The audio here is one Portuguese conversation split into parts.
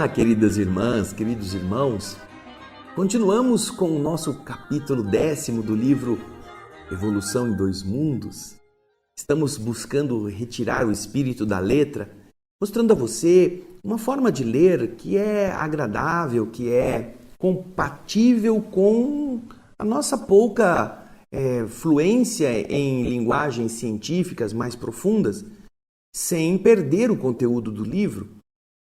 Olá, queridas irmãs, queridos irmãos. Continuamos com o nosso capítulo 10º do livro Evolução em Dois Mundos. Estamos buscando retirar o espírito da letra, mostrando a você uma forma de ler que é agradável, que é compatível com a nossa pouca fluência em linguagens científicas mais profundas, sem perder o conteúdo do livro.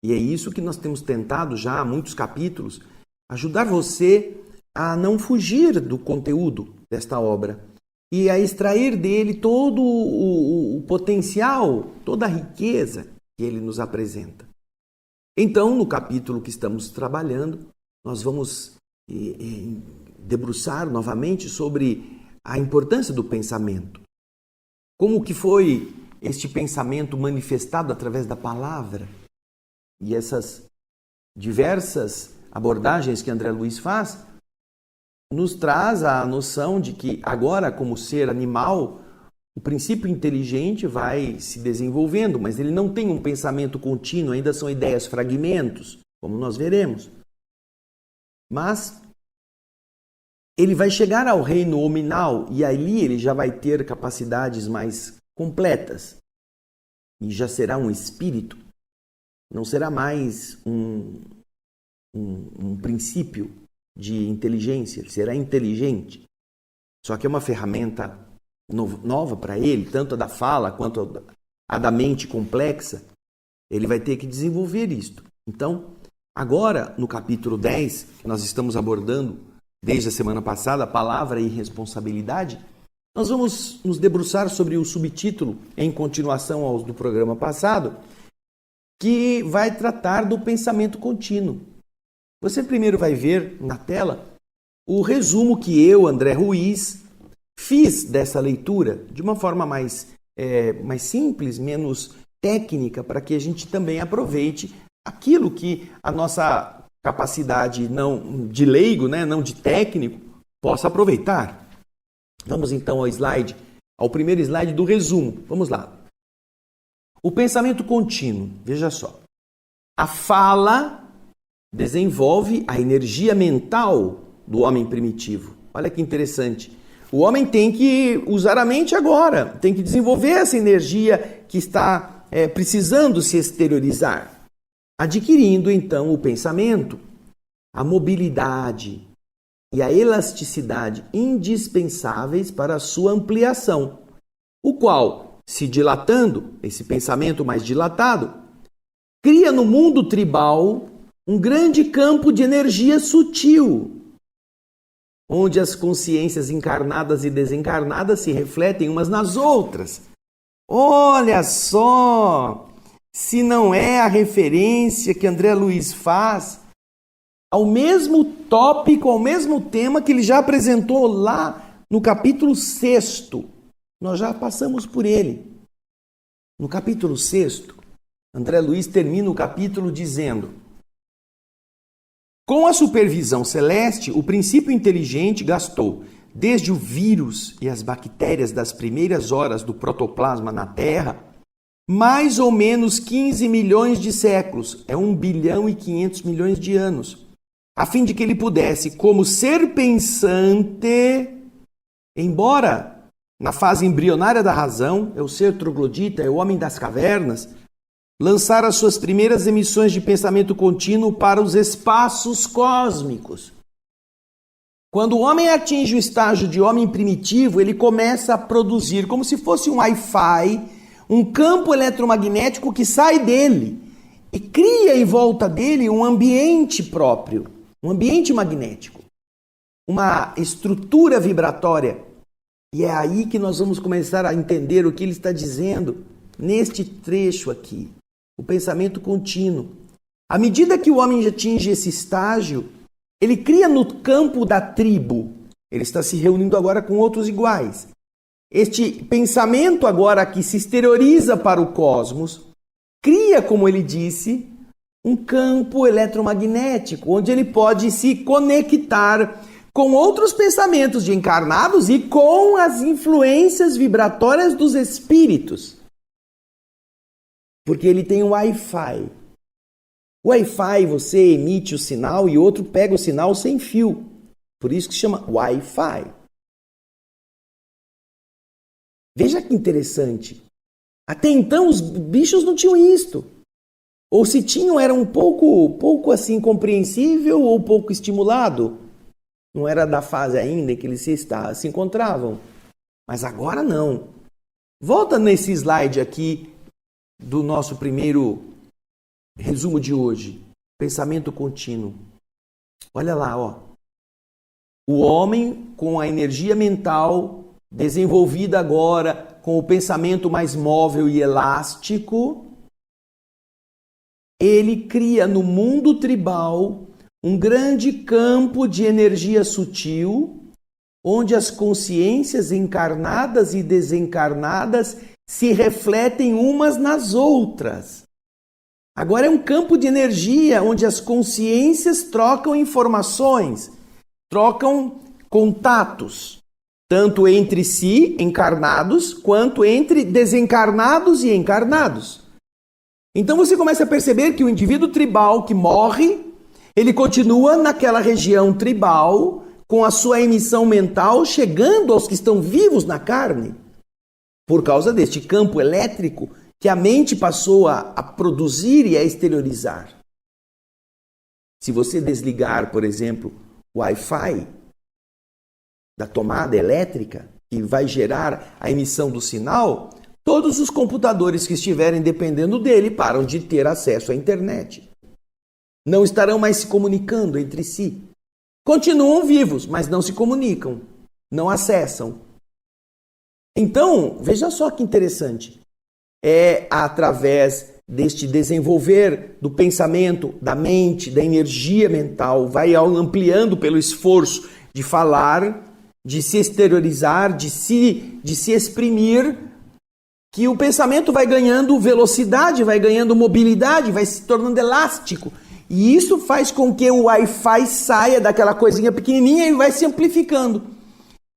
E é isso que nós temos tentado já há muitos capítulos, ajudar você a não fugir do conteúdo desta obra e a extrair dele todo o potencial, toda a riqueza que ele nos apresenta. Então, no capítulo que estamos trabalhando, nós vamos debruçar novamente sobre a importância do pensamento. Como que foi este pensamento manifestado através da palavra? E essas diversas abordagens que André Luiz faz nos traz a noção de que agora, como ser animal, o princípio inteligente vai se desenvolvendo, mas ele não tem um pensamento contínuo, ainda são ideias, fragmentos, como nós veremos. Mas ele vai chegar ao reino hominal e ali ele já vai ter capacidades mais completas e já será um espírito. Não será mais um princípio de inteligência, ele será inteligente. Só que é uma ferramenta nova para ele, tanto a da fala quanto a da mente complexa. Ele vai ter que desenvolver isto. Então, agora, no capítulo 10, que nós estamos abordando desde a semana passada, a palavra e responsabilidade, nós vamos nos debruçar sobre o subtítulo, em continuação ao do programa passado, que vai tratar do pensamento contínuo. Você primeiro vai ver na tela o resumo que eu, André Ruiz, fiz dessa leitura de uma forma mais simples, menos técnica, para que a gente também aproveite aquilo que a nossa capacidade não de leigo, não de técnico, possa aproveitar. Vamos então ao primeiro slide do resumo. Vamos lá. O pensamento contínuo, veja só. A fala desenvolve a energia mental do homem primitivo. Olha que interessante. O homem tem que usar a mente agora, tem que desenvolver essa energia que está precisando se exteriorizar, adquirindo então o pensamento, a mobilidade e a elasticidade indispensáveis para a sua ampliação, o qual, se dilatando, esse pensamento mais dilatado, cria no mundo tribal um grande campo de energia sutil, onde as consciências encarnadas e desencarnadas se refletem umas nas outras. Olha só, se não é a referência que André Luiz faz ao mesmo tópico, ao mesmo tema que ele já apresentou lá no capítulo 6º. Nós já passamos por ele. No capítulo 6º, André Luiz termina o capítulo dizendo: com a supervisão celeste, o princípio inteligente gastou, desde o vírus e as bactérias das primeiras horas do protoplasma na Terra, mais ou menos 15 milhões de séculos, 1 bilhão e 500 milhões de anos, a fim de que ele pudesse, como ser pensante, embora na fase embrionária da razão, é o ser troglodita, é o homem das cavernas, lançar as suas primeiras emissões de pensamento contínuo para os espaços cósmicos. Quando o homem atinge o estágio de homem primitivo, ele começa a produzir, como se fosse um Wi-Fi, um campo eletromagnético que sai dele e cria em volta dele um ambiente próprio, um ambiente magnético, uma estrutura vibratória. E é aí que nós vamos começar a entender o que ele está dizendo neste trecho aqui. O pensamento contínuo. À medida que o homem atinge esse estágio, ele cria no campo da tribo. Ele está se reunindo agora com outros iguais. Este pensamento agora que se exterioriza para o cosmos, cria, como ele disse, um campo eletromagnético, onde ele pode se conectar com outros pensamentos de encarnados e com as influências vibratórias dos espíritos. Porque ele tem um Wi-Fi. O Wi-Fi, você emite o sinal e outro pega o sinal sem fio. Por isso que se chama Wi-Fi. Veja que interessante. Até então os bichos não tinham isto. Ou se tinham, era um pouco assim compreensível ou pouco estimulado. Não era da fase ainda em que eles se encontravam. Mas agora não. Volta nesse slide aqui do nosso primeiro resumo de hoje. Pensamento contínuo. Olha lá, ó. O homem com a energia mental desenvolvida agora, com o pensamento mais móvel e elástico, ele cria no mundo tribal um grande campo de energia sutil, onde as consciências encarnadas e desencarnadas se refletem umas nas outras. Agora é um campo de energia onde as consciências trocam informações, trocam contatos, tanto entre si, encarnados, quanto entre desencarnados e encarnados. Então você começa a perceber que o indivíduo tribal que morre, ele continua naquela região tribal, com a sua emissão mental chegando aos que estão vivos na carne, por causa deste campo elétrico que a mente passou a produzir e a exteriorizar. Se você desligar, por exemplo, o Wi-Fi da tomada elétrica, que vai gerar a emissão do sinal, todos os computadores que estiverem dependendo dele param de ter acesso à internet. Não estarão mais se comunicando entre si. Continuam vivos, mas não se comunicam, não acessam. Então, veja só que interessante. É através deste desenvolver do pensamento, da mente, da energia mental, vai ampliando pelo esforço de falar, de se exteriorizar, de se exprimir, que o pensamento vai ganhando velocidade, vai ganhando mobilidade, vai se tornando elástico. E isso faz com que o Wi-Fi saia daquela coisinha pequenininha e vai se amplificando.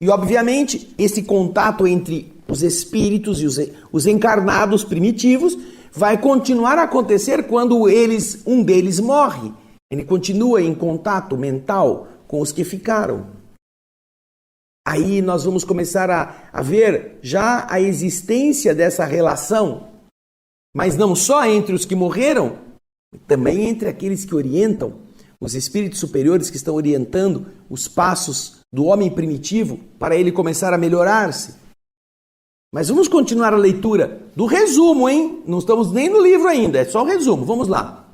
E, obviamente, esse contato entre os espíritos e os encarnados primitivos vai continuar a acontecer quando um deles morre. Ele continua em contato mental com os que ficaram. Aí nós vamos começar a ver já a existência dessa relação, mas não só entre os que morreram, também entre aqueles que orientam, os espíritos superiores que estão orientando os passos do homem primitivo para ele começar a melhorar-se. Mas vamos continuar a leitura do resumo, hein? Não estamos nem no livro ainda, é só o resumo. Vamos lá.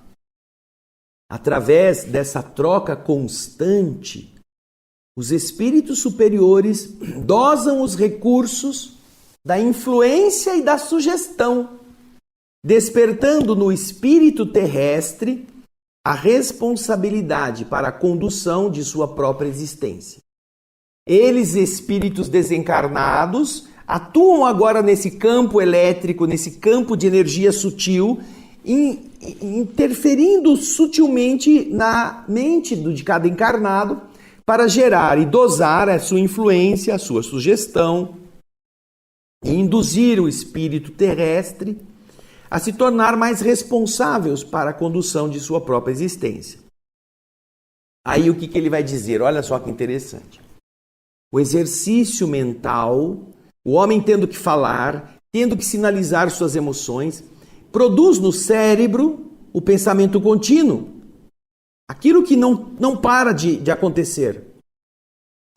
Através dessa troca constante, os espíritos superiores dosam os recursos da influência e da sugestão, despertando no espírito terrestre a responsabilidade para a condução de sua própria existência. Eles, espíritos desencarnados, atuam agora nesse campo elétrico, nesse campo de energia sutil, interferindo sutilmente na mente de cada encarnado para gerar e dosar a sua influência, a sua sugestão, e induzir o espírito terrestre a se tornar mais responsáveis para a condução de sua própria existência. Aí o que ele vai dizer? Olha só que interessante. O exercício mental, o homem tendo que falar, tendo que sinalizar suas emoções, produz no cérebro o pensamento contínuo. Aquilo que não para de acontecer.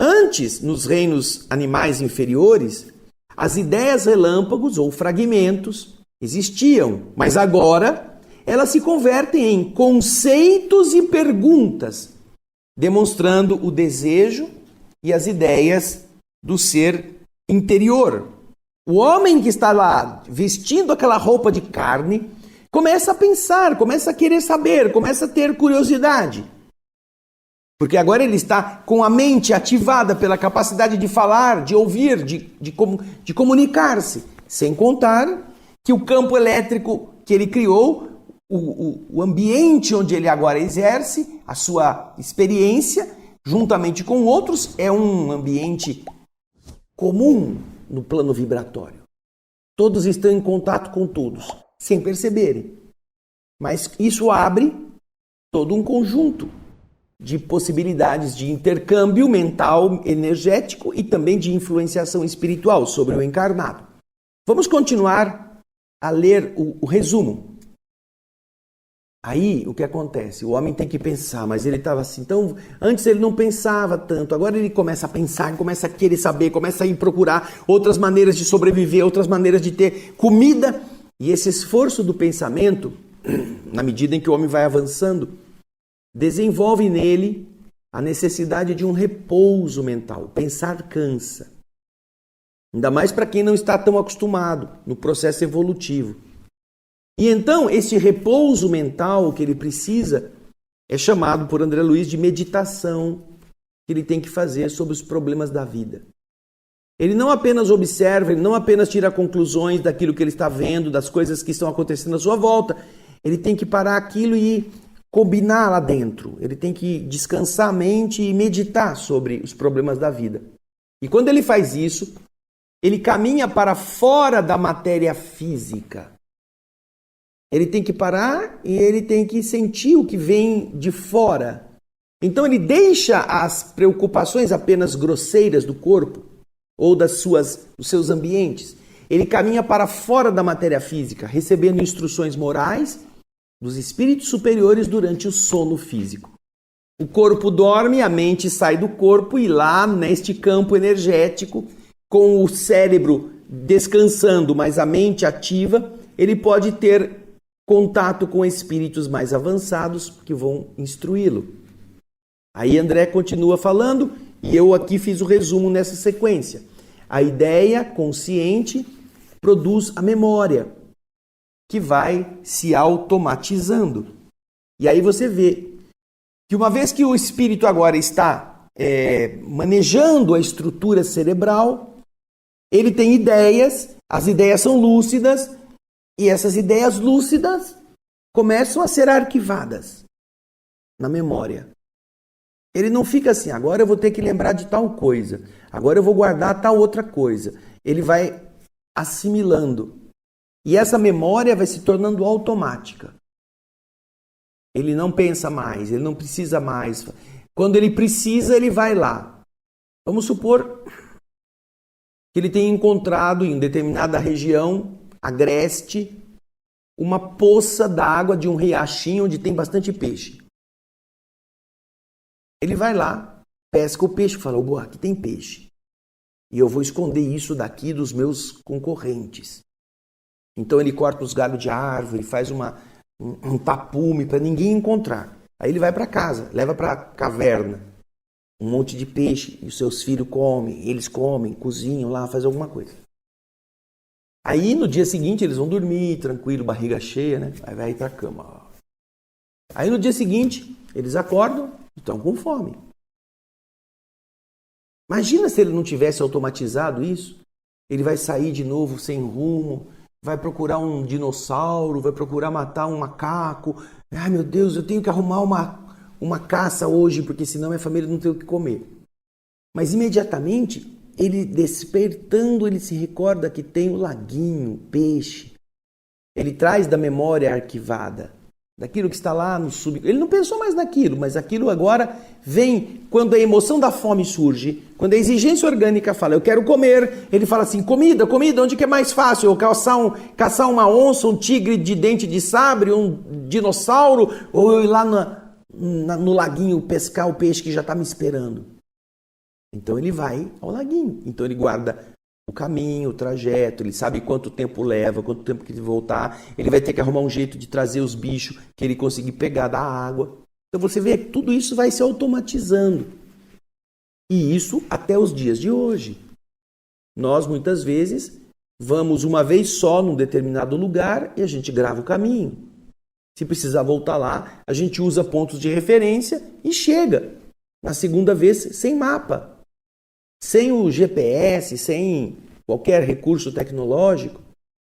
Antes, nos reinos animais inferiores, as ideias relâmpagos ou fragmentos existiam, mas agora elas se convertem em conceitos e perguntas, demonstrando o desejo e as ideias do ser interior. O homem que está lá vestindo aquela roupa de carne começa a pensar, começa a querer saber, começa a ter curiosidade. Porque agora ele está com a mente ativada pela capacidade de falar, de ouvir, de comunicar-se. Sem contar que o campo elétrico que ele criou, o ambiente onde ele agora exerce a sua experiência, juntamente com outros, é um ambiente comum no plano vibratório. Todos estão em contato com todos, sem perceberem. Mas isso abre todo um conjunto de possibilidades de intercâmbio mental, energético e também de influenciação espiritual sobre o encarnado. Vamos continuar a ler o resumo. Aí, o que acontece? O homem tem que pensar, mas ele estava assim, então, antes ele não pensava tanto, agora ele começa a pensar, começa a querer saber, começa a ir procurar outras maneiras de sobreviver, outras maneiras de ter comida, e esse esforço do pensamento, na medida em que o homem vai avançando, desenvolve nele a necessidade de um repouso mental. Pensar cansa. Ainda mais para quem não está tão acostumado no processo evolutivo. E então, esse repouso mental que ele precisa é chamado por André Luiz de meditação que ele tem que fazer sobre os problemas da vida. Ele não apenas observa, ele não apenas tira conclusões daquilo que ele está vendo, das coisas que estão acontecendo à sua volta. Ele tem que parar aquilo e combinar lá dentro. Ele tem que descansar a mente e meditar sobre os problemas da vida. E quando ele faz isso, ele caminha para fora da matéria física. Ele tem que parar e ele tem que sentir o que vem de fora. Então ele deixa as preocupações apenas grosseiras do corpo ou dos seus ambientes. Ele caminha para fora da matéria física, recebendo instruções morais dos espíritos superiores durante o sono físico. O corpo dorme, a mente sai do corpo e lá, neste campo energético, com o cérebro descansando, mas a mente ativa, ele pode ter contato com espíritos mais avançados que vão instruí-lo. Aí André continua falando e eu aqui fiz o resumo nessa sequência. A ideia consciente produz a memória, que vai se automatizando. E aí você vê que uma vez que o espírito agora está manejando a estrutura cerebral, ele tem ideias, as ideias são lúcidas, e essas ideias lúcidas começam a ser arquivadas na memória. Ele não fica assim, agora eu vou ter que lembrar de tal coisa, agora eu vou guardar tal outra coisa. Ele vai assimilando. E essa memória vai se tornando automática. Ele não pensa mais, ele não precisa mais. Quando ele precisa, ele vai lá. Vamos supor que ele tenha encontrado em determinada região agreste uma poça d'água de um riachinho onde tem bastante peixe. Ele vai lá, pesca o peixe e fala, boa, aqui tem peixe. E eu vou esconder isso daqui dos meus concorrentes. Então ele corta os galhos de árvore, faz um tapume para ninguém encontrar. Aí ele vai para casa, leva para a caverna um monte de peixe e os seus filhos comem, eles comem, cozinham lá, fazem alguma coisa. Aí no dia seguinte eles vão dormir, tranquilo, barriga cheia, né? Aí vai ir para a cama. Aí no dia seguinte eles acordam e estão com fome. Imagina se ele não tivesse automatizado isso. Ele vai sair de novo sem rumo, vai procurar um dinossauro, vai procurar matar um macaco. Ai meu Deus, eu tenho que arrumar uma caça hoje, porque senão minha família não tem o que comer. Mas imediatamente, ele despertando, ele se recorda que tem o laguinho, peixe. Ele traz da memória arquivada, daquilo que está lá no ele não pensou mais naquilo, mas aquilo agora vem quando a emoção da fome surge, quando a exigência orgânica fala, eu quero comer, ele fala assim, comida, onde que é mais fácil? Eu caçar uma onça, um tigre de dente de sabre, um dinossauro, ou eu ir lá no laguinho pescar o peixe que já está me esperando? Então ele vai ao laguinho, então ele guarda o caminho, o trajeto, ele sabe quanto tempo leva, quanto tempo que ele voltar, ele vai ter que arrumar um jeito de trazer os bichos que ele conseguir pegar da água. Então você vê que tudo isso vai se automatizando. E isso até os dias de hoje. Nós muitas vezes vamos uma vez só num determinado lugar e a gente grava o caminho. Se precisar voltar lá, a gente usa pontos de referência e chega na segunda vez sem mapa. Sem o GPS, sem qualquer recurso tecnológico,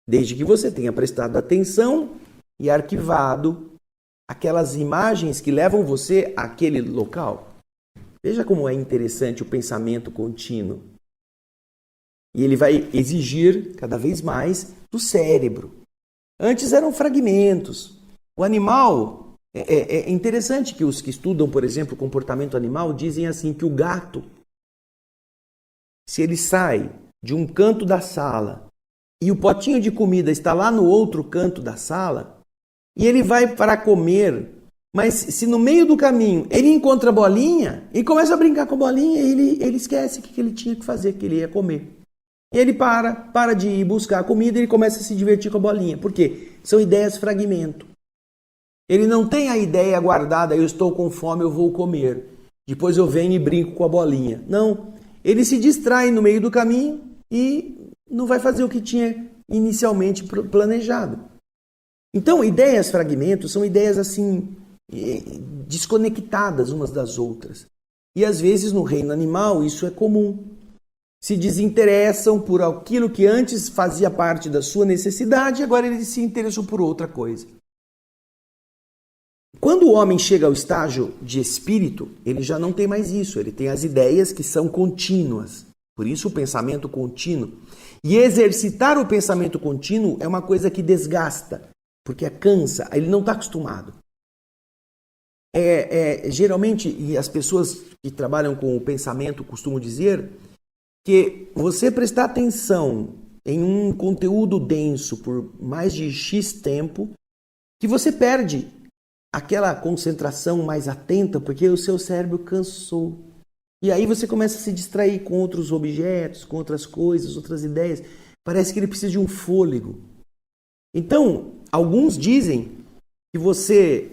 desde que você tenha prestado atenção e arquivado aquelas imagens que levam você àquele local. Veja como é interessante o pensamento contínuo. E ele vai exigir cada vez mais do cérebro. Antes eram fragmentos. O animal, É interessante que os que estudam, por exemplo, o comportamento animal dizem assim que o gato, se ele sai de um canto da sala e o potinho de comida está lá no outro canto da sala e ele vai para comer, mas se no meio do caminho ele encontra a bolinha e começa a brincar com a bolinha, ele esquece o que ele tinha que fazer, que ele ia comer. E ele para de ir buscar a comida e ele começa a se divertir com a bolinha. Por quê? São ideias fragmento. Ele não tem a ideia guardada, eu estou com fome, eu vou comer. Depois eu venho e brinco com a bolinha. Não. Ele se distrai no meio do caminho e não vai fazer o que tinha inicialmente planejado. Então, ideias fragmentos são ideias assim, desconectadas umas das outras. E às vezes no reino animal isso é comum. Se desinteressam por aquilo que antes fazia parte da sua necessidade, agora ele se interessou por outra coisa. Quando o homem chega ao estágio de espírito, ele já não tem mais isso, ele tem as ideias que são contínuas. Por isso o pensamento contínuo. E exercitar o pensamento contínuo é uma coisa que desgasta, porque cansa, ele não está acostumado. Geralmente, e as pessoas que trabalham com o pensamento costumam dizer que você prestar atenção em um conteúdo denso por mais de X tempo, que você perde aquela concentração mais atenta, porque o seu cérebro cansou. E aí você começa a se distrair com outros objetos, com outras coisas, outras ideias. Parece que ele precisa de um fôlego. Então, alguns dizem que você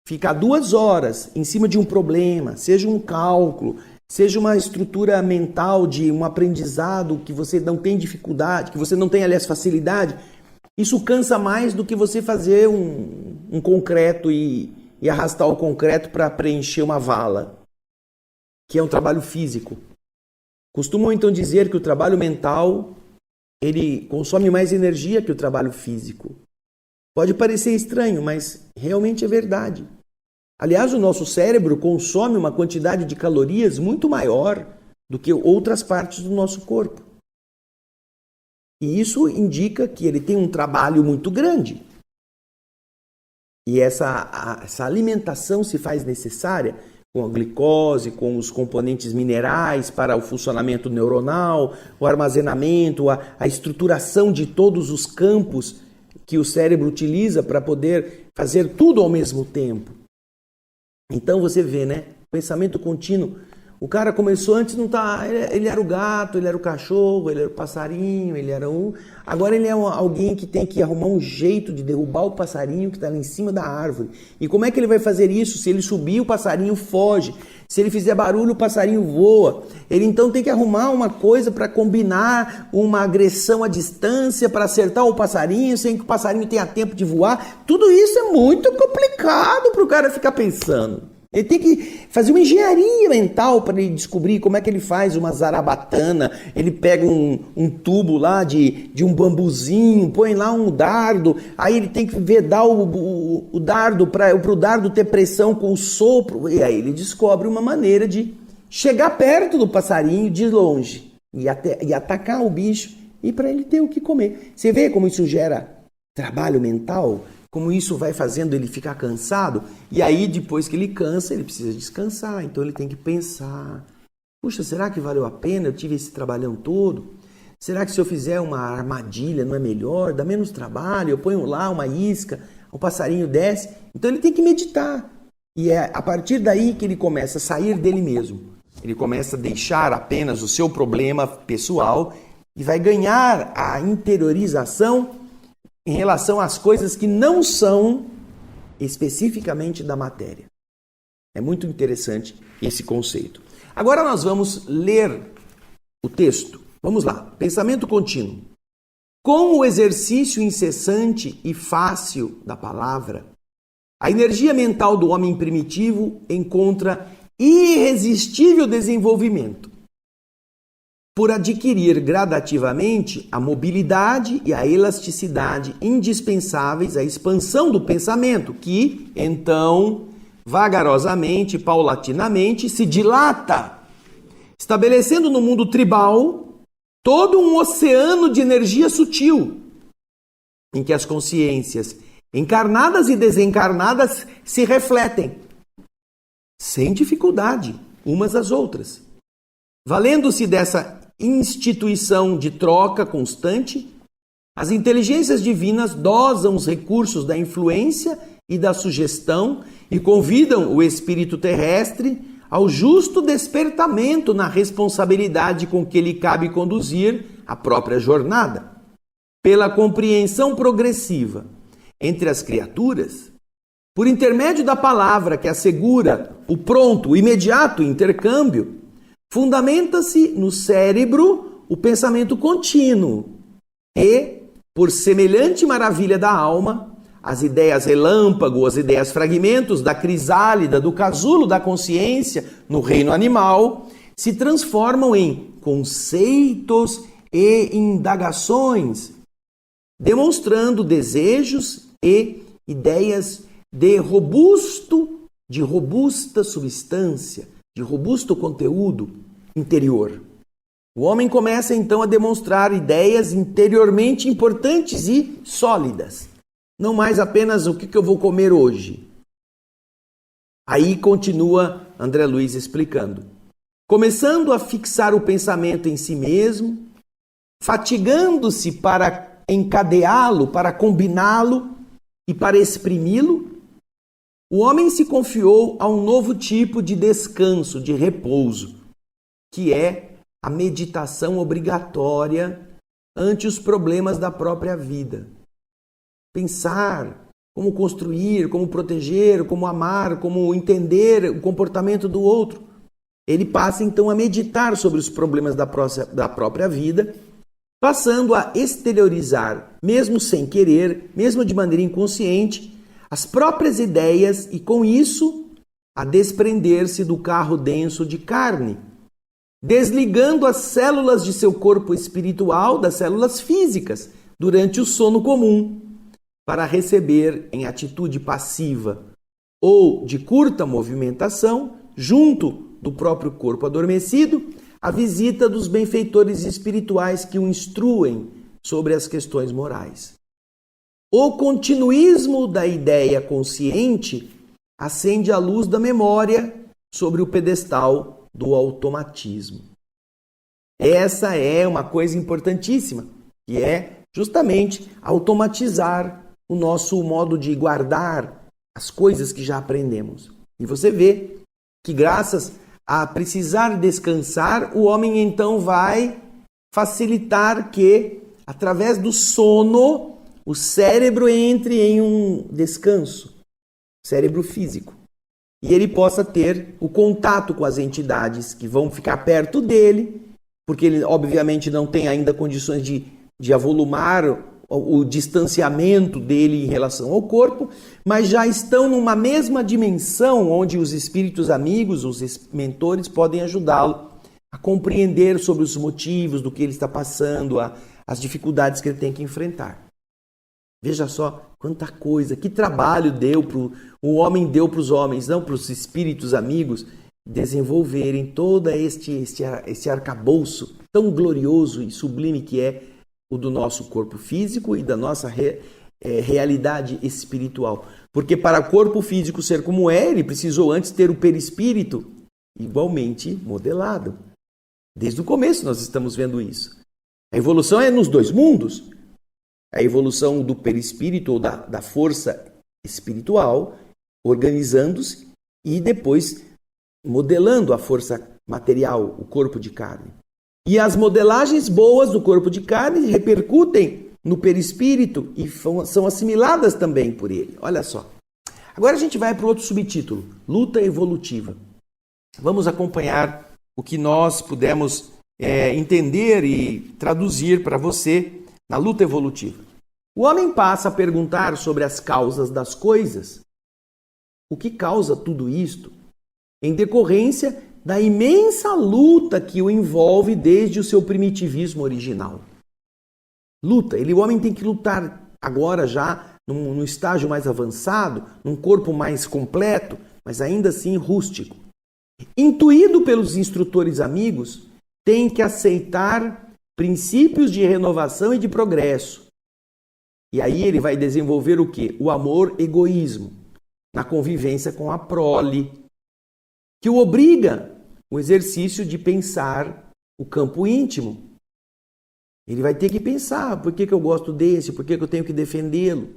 ficar 2 horas em cima de um problema, seja um cálculo, seja uma estrutura mental de um aprendizado que você não tem dificuldade, que você não tem, aliás, facilidade, isso cansa mais do que você fazer um concreto e arrastar o concreto para preencher uma vala, que é um trabalho físico. Costumam então dizer que o trabalho mental ele consome mais energia que o trabalho físico. Pode parecer estranho, mas realmente é verdade. Aliás, o nosso cérebro consome uma quantidade de calorias muito maior do que outras partes do nosso corpo. E isso indica que ele tem um trabalho muito grande. E essa alimentação se faz necessária com a glicose, com os componentes minerais para o funcionamento neuronal, o armazenamento, a estruturação de todos os campos que o cérebro utiliza para poder fazer tudo ao mesmo tempo. Então você vê, né? Pensamento contínuo. O cara começou antes, não tá. Ele era o gato, ele era o cachorro, ele era o passarinho, ele era um. Agora ele é alguém que tem que arrumar um jeito de derrubar o passarinho que está lá em cima da árvore. E como é que ele vai fazer isso? Se ele subir, o passarinho foge. Se ele fizer barulho, o passarinho voa. Ele então tem que arrumar uma coisa para combinar uma agressão à distância, para acertar o passarinho, sem que o passarinho tenha tempo de voar. Tudo isso é muito complicado para o cara ficar pensando. Ele tem que fazer uma engenharia mental para ele descobrir como é que ele faz uma zarabatana. Ele pega um tubo lá de um bambuzinho, põe lá um dardo, aí ele tem que vedar o dardo para o dardo ter pressão com o sopro. E aí ele descobre uma maneira de chegar perto do passarinho de longe e atacar o bicho e para ele ter o que comer. Você vê como isso gera trabalho mental? Como isso vai fazendo ele ficar cansado, e aí depois que ele cansa, ele precisa descansar, então ele tem que pensar, puxa, será que valeu a pena? Eu tive esse trabalhão todo? Será que se eu fizer uma armadilha não é melhor? Dá menos trabalho, eu ponho lá uma isca, o passarinho desce, então ele tem que meditar, e é a partir daí que ele começa a sair dele mesmo, ele começa a deixar apenas o seu problema pessoal e vai ganhar a interiorização em relação às coisas que não são especificamente da matéria. É muito interessante esse conceito. Agora nós vamos ler o texto. Vamos lá. Pensamento contínuo. Com o exercício incessante e fácil da palavra, a energia mental do homem primitivo encontra irresistível desenvolvimento, por adquirir gradativamente a mobilidade e a elasticidade indispensáveis à expansão do pensamento, que, então, vagarosamente, paulatinamente, se dilata, estabelecendo no mundo tribal todo um oceano de energia sutil, em que as consciências encarnadas e desencarnadas se refletem, sem dificuldade, umas às outras. Valendo-se dessa instituição de troca constante, as inteligências divinas dosam os recursos da influência e da sugestão e convidam o espírito terrestre ao justo despertamento na responsabilidade com que lhe cabe conduzir a própria jornada. Pela compreensão progressiva entre as criaturas, por intermédio da palavra que assegura o pronto, o imediato intercâmbio, fundamenta-se no cérebro o pensamento contínuo e, por semelhante maravilha da alma, as ideias relâmpago, as ideias fragmentos da crisálida, do casulo da consciência no reino animal, se transformam em conceitos e indagações, demonstrando desejos e ideias de robusta substância, de robusto conteúdo interior. O homem começa então a demonstrar ideias interiormente importantes e sólidas. Não mais apenas o que eu vou comer hoje. Aí continua André Luiz explicando. Começando a fixar o pensamento em si mesmo, fatigando-se para encadeá-lo, para combiná-lo e para exprimi-lo, o homem se confiou a um novo tipo de descanso, de repouso, que é a meditação obrigatória ante os problemas da própria vida. Pensar como construir, como proteger, como amar, como entender o comportamento do outro. Ele passa então a meditar sobre os problemas da própria vida, passando a exteriorizar, mesmo sem querer, mesmo de maneira inconsciente, as próprias ideias e, com isso, a desprender-se do carro denso de carne, desligando as células de seu corpo espiritual das células físicas durante o sono comum, para receber em atitude passiva ou de curta movimentação, junto do próprio corpo adormecido, a visita dos benfeitores espirituais que o instruem sobre as questões morais. O continuismo da ideia consciente acende a luz da memória sobre o pedestal do automatismo. Essa é uma coisa importantíssima, que é justamente automatizar o nosso modo de guardar as coisas que já aprendemos. E você vê que graças a precisar descansar, o homem então vai facilitar que, através do sono, o cérebro entre em um descanso, cérebro físico, e ele possa ter o contato com as entidades que vão ficar perto dele, porque ele obviamente não tem ainda condições de avolumar o distanciamento dele em relação ao corpo, mas já estão numa mesma dimensão onde os espíritos amigos, os mentores, podem ajudá-lo a compreender sobre os motivos do que ele está passando, as dificuldades que ele tem que enfrentar. Veja só quanta coisa, que trabalho o homem deu para os homens, não para os espíritos amigos, desenvolverem todo este arcabouço tão glorioso e sublime que é o do nosso corpo físico e da nossa realidade espiritual. Porque para o corpo físico ser como é, ele precisou antes ter o perispírito igualmente modelado. Desde o começo nós estamos vendo isso. A evolução é nos dois mundos. A evolução do perispírito ou da força espiritual, organizando-se e depois modelando a força material, o corpo de carne. E as modelagens boas do corpo de carne repercutem no perispírito e são assimiladas também por ele. Olha só. Agora a gente vai para o outro subtítulo, luta evolutiva. Vamos acompanhar o que nós pudemos entender e traduzir para você na luta evolutiva. O homem passa a perguntar sobre as causas das coisas. O que causa tudo isto? Em decorrência da imensa luta que o envolve desde o seu primitivismo original. Luta, o homem tem que lutar agora já num estágio mais avançado, num corpo mais completo, mas ainda assim rústico. Intuído pelos instrutores amigos, tem que aceitar princípios de renovação e de progresso. E aí ele vai desenvolver o quê? O amor-egoísmo, na convivência com a prole, que o obriga o exercício de pensar o campo íntimo. Ele vai ter que pensar, por que eu gosto desse, por que eu tenho que defendê-lo?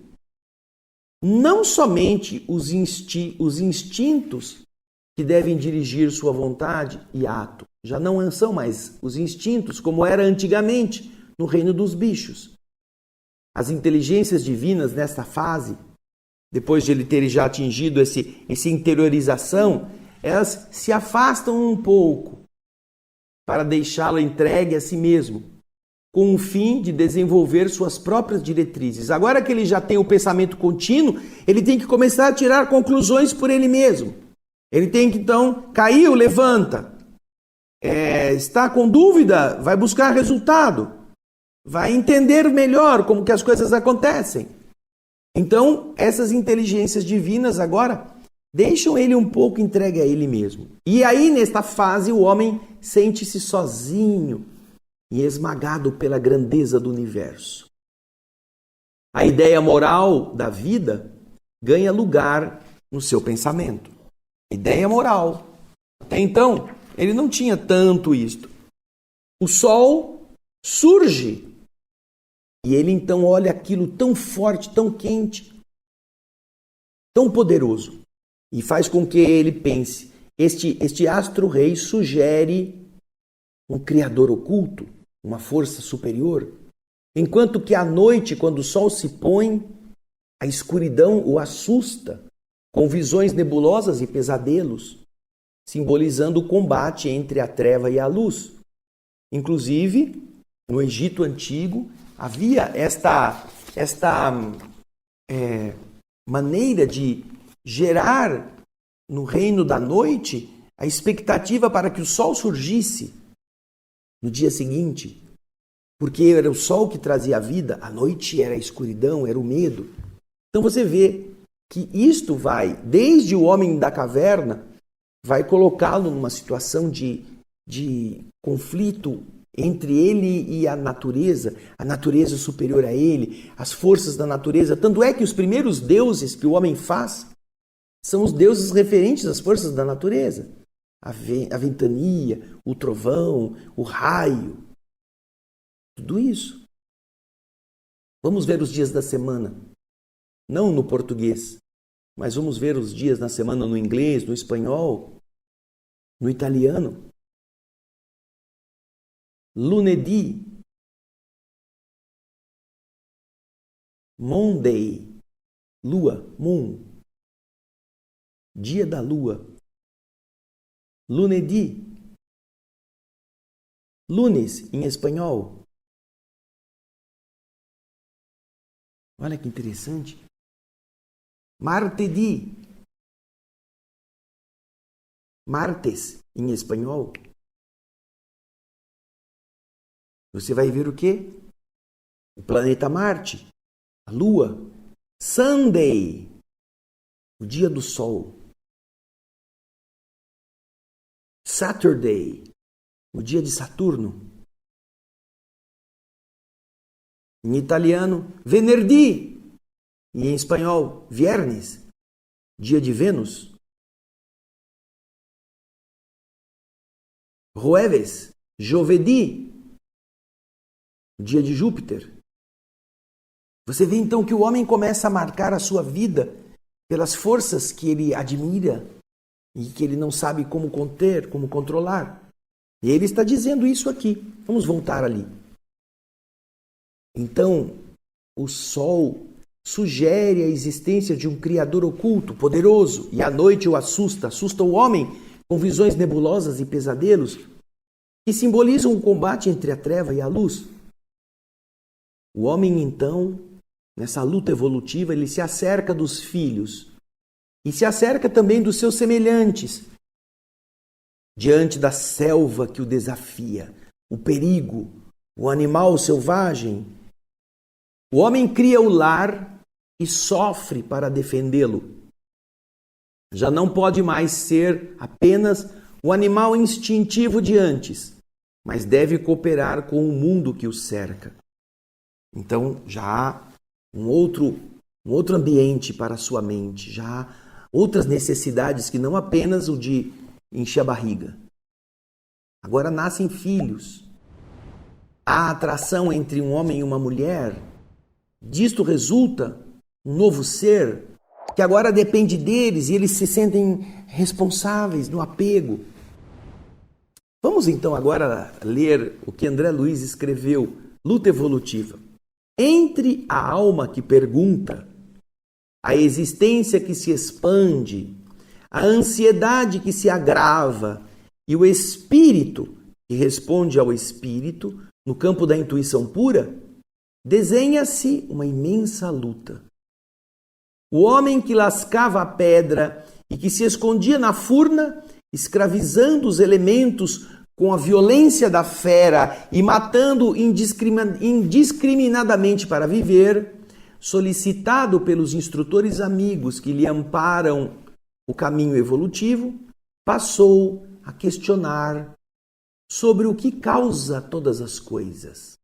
Não somente os instintos que devem dirigir sua vontade e ato, já não são mais os instintos como era antigamente no reino dos bichos. As inteligências divinas nesta fase, depois de ele ter já atingido essa interiorização, elas se afastam um pouco para deixá-lo entregue a si mesmo, com o fim de desenvolver suas próprias diretrizes. Agora que ele já tem o pensamento contínuo, ele tem que começar a tirar conclusões por ele mesmo. Ele tem que, então, caiu, levanta. Está com dúvida, vai buscar resultado. Vai entender melhor como que as coisas acontecem. Então, essas inteligências divinas agora deixam ele um pouco entregue a ele mesmo. E aí, nesta fase, o homem sente-se sozinho e esmagado pela grandeza do universo. A ideia moral da vida ganha lugar no seu pensamento. Ideia moral. Até então, ele não tinha tanto isto. O sol surge e ele então olha aquilo tão forte, tão quente, tão poderoso e faz com que ele pense: este astro-rei sugere um criador oculto, uma força superior, enquanto que à noite, quando o sol se põe, a escuridão o assusta com visões nebulosas e pesadelos, simbolizando o combate entre a treva e a luz. Inclusive, no Egito Antigo, havia esta maneira de gerar no reino da noite a expectativa para que o sol surgisse no dia seguinte, porque era o sol que trazia a vida, a noite era a escuridão, era o medo. Então você vê que isto vai, desde o homem da caverna, vai colocá-lo numa situação de conflito entre ele e a natureza superior a ele, as forças da natureza. Tanto é que os primeiros deuses que o homem faz são os deuses referentes às forças da natureza. A ventania, o trovão, o raio, tudo isso. Vamos ver os dias da semana, não no português, mas vamos ver os dias na semana no inglês, no espanhol, no italiano. Lunedì, Monday, lua, moon, dia da lua. Lunedì, lunes em espanhol. Olha que interessante. Martedì, martes em espanhol. Você vai ver o quê? O planeta Marte, a Lua. Sunday, o dia do Sol. Saturday, o dia de Saturno. Em italiano, venerdì. E em espanhol, viernes, dia de Vênus. Jueves, giovedì, dia de Júpiter. Você vê então que o homem começa a marcar a sua vida pelas forças que ele admira e que ele não sabe como conter, como controlar. E ele está dizendo isso aqui. Vamos voltar ali. Então, o Sol sugere a existência de um Criador oculto, poderoso, e à noite o assusta o homem com visões nebulosas e pesadelos que simbolizam o combate entre a treva e a luz. O homem, então, nessa luta evolutiva, ele se acerca dos filhos e se acerca também dos seus semelhantes, diante da selva que o desafia, o perigo, o animal selvagem. O homem cria o lar e sofre para defendê-lo. Já não pode mais ser apenas o animal instintivo de antes, mas deve cooperar com o mundo que o cerca. Então já há um outro ambiente para a sua mente, já outras necessidades que não apenas o de encher a barriga. Agora nascem filhos. Há atração entre um homem e uma mulher. Disto resulta um novo ser que agora depende deles e eles se sentem responsáveis no apego. Vamos então agora ler o que André Luiz escreveu, Luta Evolutiva. Entre a alma que pergunta, a existência que se expande, a ansiedade que se agrava e o espírito que responde ao espírito, no campo da intuição pura, desenha-se uma imensa luta. O homem que lascava a pedra e que se escondia na furna, escravizando os elementos com a violência da fera e matando indiscriminadamente para viver, solicitado pelos instrutores amigos que lhe amparam o caminho evolutivo, passou a questionar sobre o que causa todas as coisas.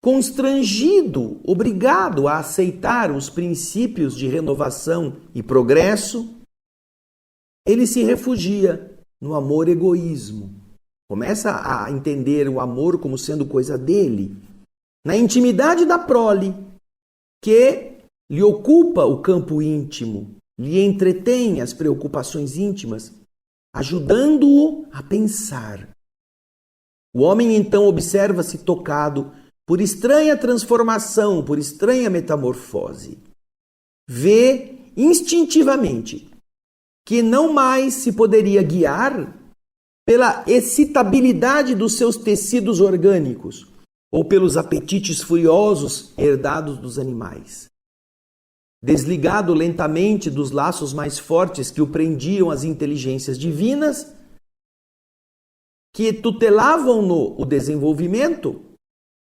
Constrangido, obrigado a aceitar os princípios de renovação e progresso, ele se refugia no amor-egoísmo. Começa a entender o amor como sendo coisa dele. Na intimidade da prole, que lhe ocupa o campo íntimo, lhe entretém as preocupações íntimas, ajudando-o a pensar. O homem então observa-se tocado por estranha transformação, por estranha metamorfose. Vê instintivamente que não mais se poderia guiar pela excitabilidade dos seus tecidos orgânicos ou pelos apetites furiosos herdados dos animais. Desligado lentamente dos laços mais fortes que o prendiam às inteligências divinas, que tutelavam-no o desenvolvimento,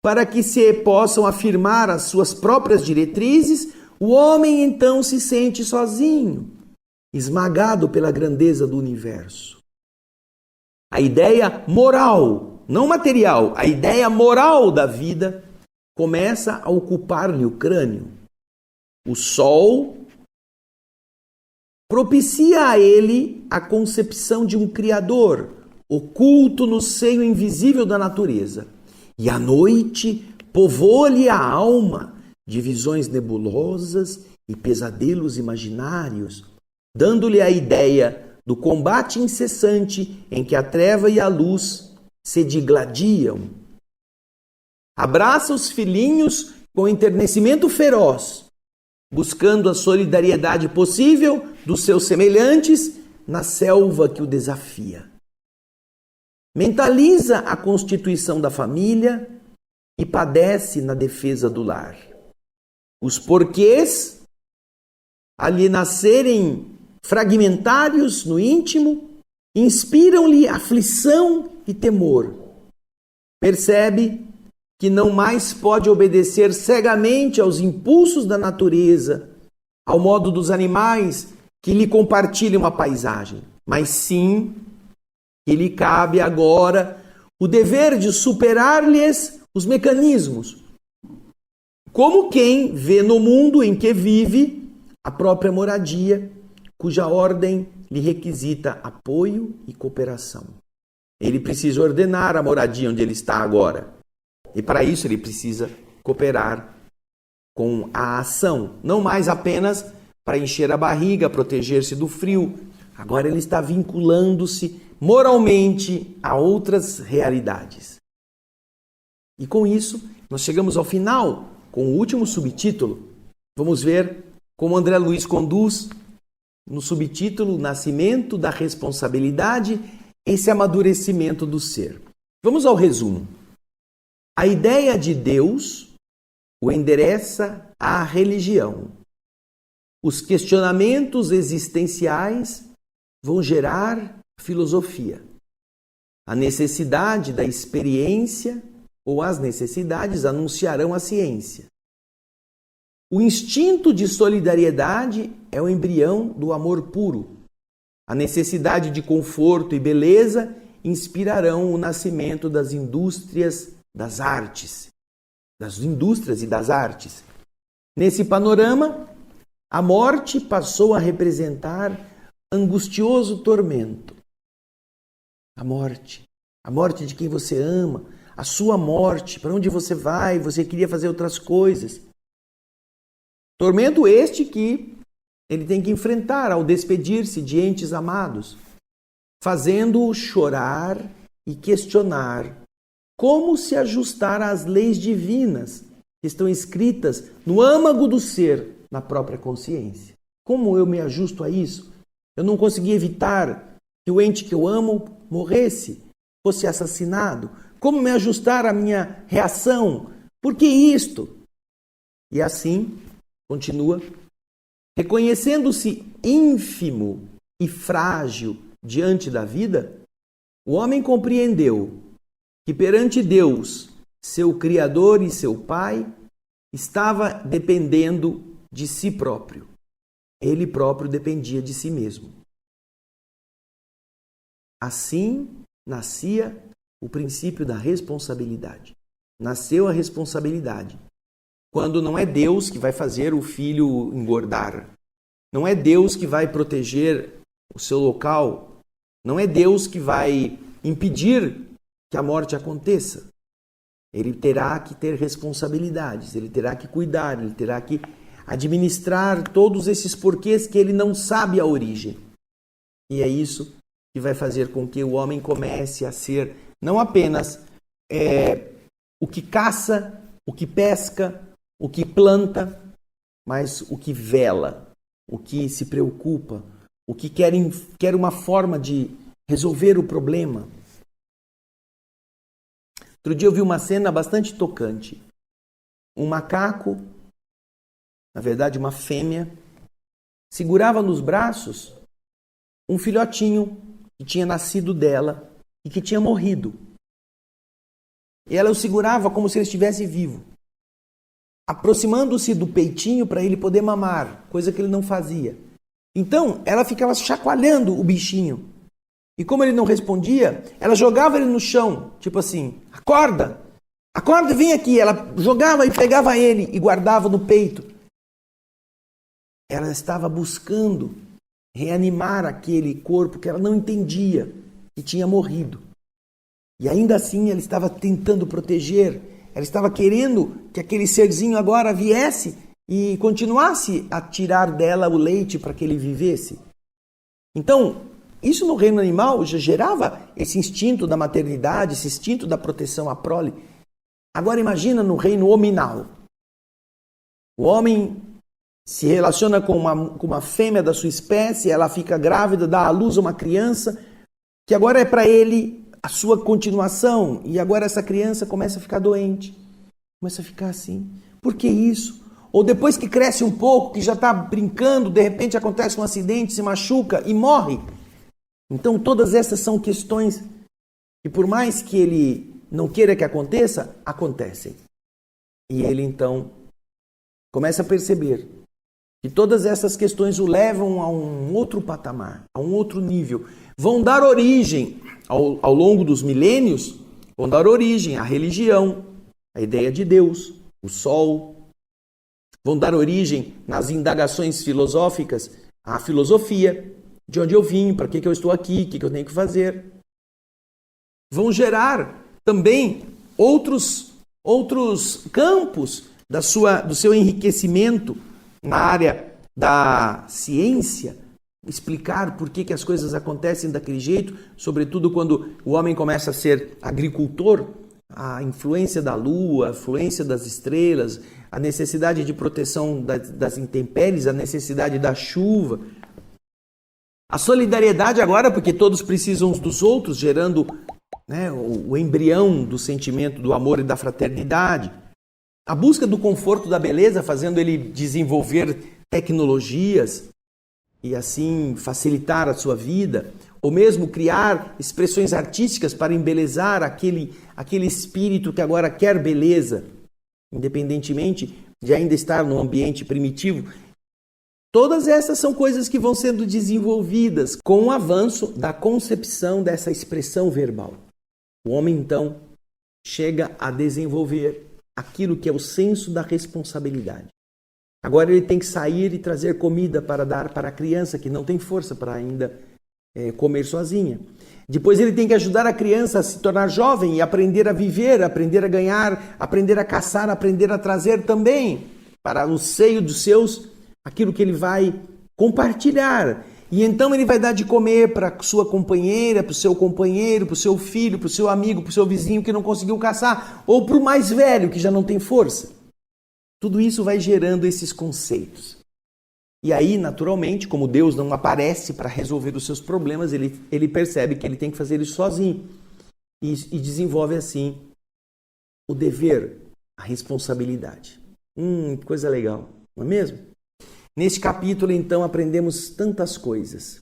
para que se possam afirmar as suas próprias diretrizes, o homem então se sente sozinho, esmagado pela grandeza do universo. A ideia moral, não material, a ideia moral da vida começa a ocupar-lhe o crânio. O sol propicia a ele a concepção de um Criador, oculto no seio invisível da natureza. E a noite povoa-lhe a alma de visões nebulosas e pesadelos imaginários, dando-lhe a ideia do combate incessante em que a treva e a luz se digladiam. Abraça os filhinhos com enternecimento feroz, buscando a solidariedade possível dos seus semelhantes na selva que o desafia. Mentaliza a constituição da família e padece na defesa do lar. Os porquês, ali nascerem fragmentários no íntimo, inspiram-lhe aflição e temor. Percebe que não mais pode obedecer cegamente aos impulsos da natureza, ao modo dos animais que lhe compartilham a paisagem, mas sim que lhe cabe agora o dever de superar-lhes os mecanismos, como quem vê no mundo em que vive a própria moradia, cuja ordem lhe requisita apoio e cooperação. Ele precisa ordenar a moradia onde ele está agora. E para isso ele precisa cooperar com a ação, não mais apenas para encher a barriga, proteger-se do frio. Agora ele está vinculando-se moralmente a outras realidades. E com isso, nós chegamos ao final, com o último subtítulo. Vamos ver como André Luiz conduz, no subtítulo Nascimento da Responsabilidade, esse amadurecimento do ser. Vamos ao resumo. A ideia de Deus o endereça à religião. Os questionamentos existenciais vão gerar filosofia. A necessidade da experiência ou as necessidades anunciarão a ciência. O instinto de solidariedade é o embrião do amor puro. A necessidade de conforto e beleza inspirarão o nascimento das indústrias das artes. Das indústrias e das artes. Nesse panorama, a morte passou a representar angustioso tormento. A morte de quem você ama, a sua morte, para onde você vai, você queria fazer outras coisas. Tormento este que ele tem que enfrentar ao despedir-se de entes amados, fazendo-o chorar e questionar como se ajustar às leis divinas que estão escritas no âmago do ser, na própria consciência. Como eu me ajusto a isso? Eu não consegui evitar que o ente que eu amo morresse, fosse assassinado. Como me ajustar à minha reação? Por que isto? E assim, continua, reconhecendo-se ínfimo e frágil diante da vida, o homem compreendeu que perante Deus, seu Criador e seu Pai, estava dependendo de si próprio. Ele próprio dependia de si mesmo. Assim nascia o princípio da responsabilidade. Nasceu a responsabilidade. Quando não é Deus que vai fazer o filho engordar, não é Deus que vai proteger o seu local, não é Deus que vai impedir que a morte aconteça. Ele terá que ter responsabilidades, ele terá que cuidar, ele terá que administrar todos esses porquês que ele não sabe a origem. E é isso que vai fazer com que o homem comece a ser não apenas o que caça, o que pesca, o que planta, mas o que vela, o que se preocupa, o que quer uma forma de resolver o problema. Outro dia eu vi uma cena bastante tocante. Um macaco, na verdade uma fêmea, segurava nos braços um filhotinho que tinha nascido dela e que tinha morrido. E ela o segurava como se ele estivesse vivo, aproximando-se do peitinho para ele poder mamar, coisa que ele não fazia. Então, ela ficava chacoalhando o bichinho. E como ele não respondia, ela jogava ele no chão, tipo assim, acorda, acorda, vem aqui. Ela jogava e pegava ele e guardava no peito. Ela estava buscando reanimar aquele corpo que ela não entendia e tinha morrido. E ainda assim ela estava tentando proteger, ela estava querendo que aquele serzinho agora viesse e continuasse a tirar dela o leite para que ele vivesse. Então, isso no reino animal já gerava esse instinto da maternidade, esse instinto da proteção à prole. Agora imagina no reino hominal. O homem se relaciona com uma fêmea da sua espécie, ela fica grávida, dá à luz a uma criança, que agora é para ele a sua continuação, e agora essa criança começa a ficar doente, começa a ficar assim. Por que isso? Ou depois que cresce um pouco, que já está brincando, de repente acontece um acidente, se machuca e morre. Então todas essas são questões que por mais que ele não queira que aconteça, acontecem. E ele então começa a perceber que todas essas questões o levam a um outro patamar, a um outro nível. Vão dar origem, ao longo dos milênios, vão dar origem à religião, à ideia de Deus, o sol. Vão dar origem, nas indagações filosóficas, à filosofia, de onde eu vim, para que eu estou aqui, o que eu tenho que fazer. Vão gerar também outros campos do seu enriquecimento na área da ciência, explicar por que as coisas acontecem daquele jeito, sobretudo quando o homem começa a ser agricultor, a influência da lua, a influência das estrelas, a necessidade de proteção das intempéries, a necessidade da chuva. A solidariedade agora, porque todos precisam uns dos outros, gerando, né, o embrião do sentimento do amor e da fraternidade. A busca do conforto da beleza, fazendo ele desenvolver tecnologias e assim facilitar a sua vida, ou mesmo criar expressões artísticas para embelezar aquele espírito que agora quer beleza, independentemente de ainda estar num ambiente primitivo. Todas essas são coisas que vão sendo desenvolvidas com o avanço da concepção dessa expressão verbal. O homem, então, chega a desenvolver aquilo que é o senso da responsabilidade. Agora ele tem que sair e trazer comida para dar para a criança que não tem força para ainda comer sozinha. Depois ele tem que ajudar a criança a se tornar jovem e aprender a viver, aprender a ganhar, aprender a caçar, aprender a trazer também para o seio dos seus aquilo que ele vai compartilhar. E então ele vai dar de comer para sua companheira, para o seu companheiro, para o seu filho, para o seu amigo, para o seu vizinho que não conseguiu caçar, ou para o mais velho que já não tem força. Tudo isso vai gerando esses conceitos. E aí, naturalmente, como Deus não aparece para resolver os seus problemas, ele percebe que ele tem que fazer isso sozinho. E desenvolve assim o dever, a responsabilidade. Que coisa legal, não é mesmo? Neste capítulo, então, aprendemos tantas coisas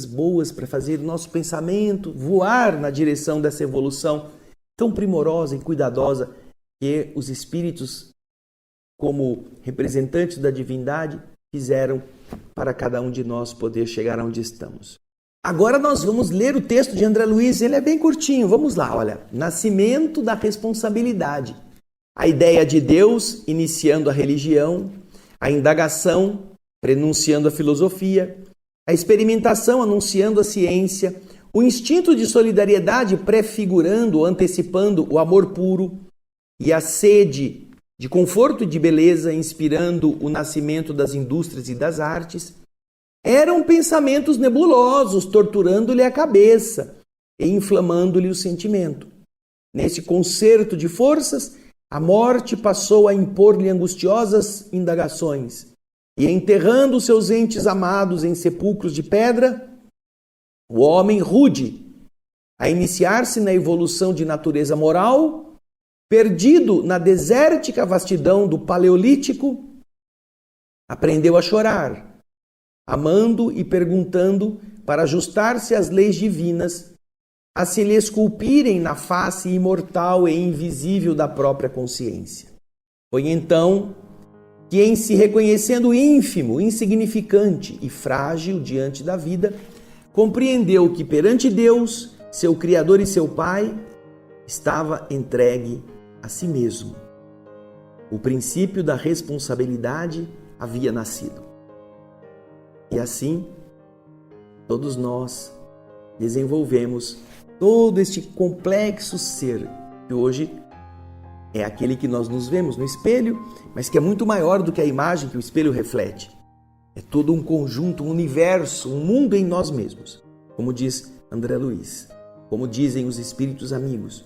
boas para fazer o nosso pensamento voar na direção dessa evolução tão primorosa e cuidadosa que os espíritos, como representantes da divindade, fizeram para cada um de nós poder chegar onde estamos. Agora nós vamos ler o texto de André Luiz, ele é bem curtinho, vamos lá, olha. Nascimento da responsabilidade. A ideia de Deus iniciando a religião, a indagação prenunciando a filosofia, a experimentação anunciando a ciência, o instinto de solidariedade prefigurando ou antecipando o amor puro e a sede de conforto e de beleza, inspirando o nascimento das indústrias e das artes, eram pensamentos nebulosos, torturando-lhe a cabeça e inflamando-lhe o sentimento. Nesse concerto de forças, a morte passou a impor-lhe angustiosas indagações, e enterrando seus entes amados em sepulcros de pedra, o homem rude, a iniciar-se na evolução de natureza moral, perdido na desértica vastidão do Paleolítico, aprendeu a chorar, amando e perguntando para ajustar-se às leis divinas, a se lhe esculpirem na face imortal e invisível da própria consciência. Foi então que, em se reconhecendo ínfimo, insignificante e frágil diante da vida, compreendeu que perante Deus, seu Criador e seu Pai, estava entregue a si mesmo. O princípio da responsabilidade havia nascido. E assim, todos nós desenvolvemos todo este complexo ser que hoje é aquele que nós nos vemos no espelho, mas que é muito maior do que a imagem que o espelho reflete. É todo um conjunto, um universo, um mundo em nós mesmos, como diz André Luiz, como dizem os espíritos amigos.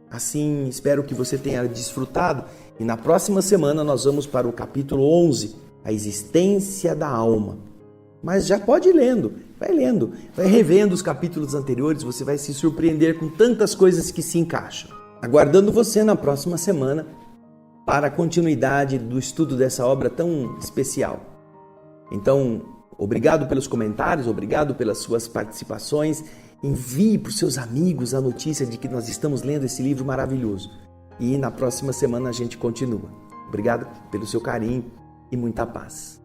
Assim, espero que você tenha desfrutado e na próxima semana nós vamos para o capítulo 11, a existência da alma. Mas já pode ir lendo, vai revendo os capítulos anteriores, você vai se surpreender com tantas coisas que se encaixam. Aguardando você na próxima semana para a continuidade do estudo dessa obra tão especial. Então, obrigado pelos comentários, obrigado pelas suas participações. Envie para os seus amigos a notícia de que nós estamos lendo esse livro maravilhoso. E na próxima semana a gente continua. Obrigado pelo seu carinho e muita paz.